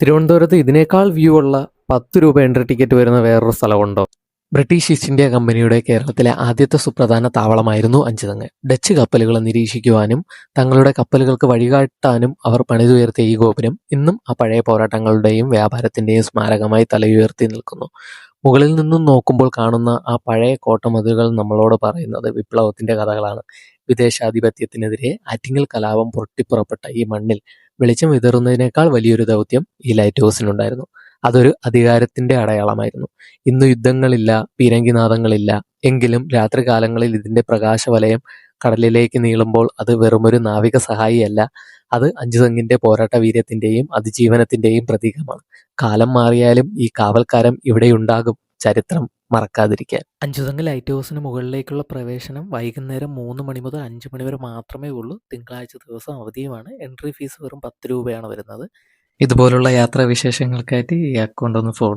തിരുവനന്തപുരത്ത് ഇതിനേക്കാൾ വ്യൂ ഉള്ള 10 രൂപ എൻട്രി ടിക്കറ്റ് വരുന്ന വേറൊരു സ്ഥലമുണ്ടോ? ബ്രിട്ടീഷ് ഈസ്റ്റ് ഇന്ത്യ കമ്പനിയുടെ കേരളത്തിലെ ആദ്യത്തെ സുപ്രധാന താവളമായിരുന്നു അഞ്ചുതെങ്ങ്. ഡച്ച് കപ്പലുകളെ നിരീക്ഷിക്കുവാനും തങ്ങളുടെ കപ്പലുകൾക്ക് വഴികാട്ടാനും അവർ പണിതുയർത്തിയ ഈ ഗോപുരം ഇന്നും ആ പഴയ പോരാട്ടങ്ങളുടെയും വ്യാപാരത്തിന്റെയും സ്മാരകമായി തലയുയർത്തി നിൽക്കുന്നു. മുകളിൽ നിന്നും നോക്കുമ്പോൾ കാണുന്ന ആ പഴയ കോട്ടമതിലുകൾ നമ്മളോട് പറയുന്നത് വിപ്ലവത്തിന്റെ കഥകളാണ്. വിദേശാധിപത്യത്തിനെതിരെ ആറ്റിങ്ങൽ കലാപം പൊട്ടിപ്പുറപ്പെട്ട ഈ മണ്ണിൽ വെളിച്ചം വിതറുന്നതിനേക്കാൾ വലിയൊരു ദൗത്യം ഈ ലൈറ്റ് ഹൗസിനുണ്ടായിരുന്നു. അതൊരു അധികാരത്തിന്റെ അടയാളമായിരുന്നു. ഇന്ന് യുദ്ധങ്ങളില്ല, പീരങ്കിനാദങ്ങളില്ല. എങ്കിലും രാത്രികാലങ്ങളിൽ ഇതിന്റെ പ്രകാശവലയം കടലിലേക്ക് നീളുമ്പോൾ അത് വെറുമൊരു നാവിക സഹായിയല്ല, അത് അഞ്ചുതെങ്ങിന്റെ പോരാട്ട വീര്യത്തിന്റെയും അതിജീവനത്തിന്റെയും പ്രതീകമാണ്. കാലം മാറിയാലും ഈ കാവൽക്കാരൻ ഇവിടെയുണ്ടാകും, ചരിത്രം മറക്കാതിരിക്കാൻ. അഞ്ചുതെങ്ങ് ലൈറ്റ് ഹൗസിന് മുകളിലേക്കുള്ള പ്രവേശനം വൈകുന്നേരം 3 മണി മുതൽ 5 മണി വരെ മാത്രമേ ഉള്ളൂ. തിങ്കളാഴ്ച ദിവസം അവധിയുമാണ്. എൻട്രി ഫീസ് വെറും 10 രൂപയാണ് വരുന്നത്. ഇതുപോലുള്ള യാത്രാവിശേഷങ്ങൾക്കായിട്ട് ഈ അക്കൗണ്ട് ഒന്ന് ഫോളോ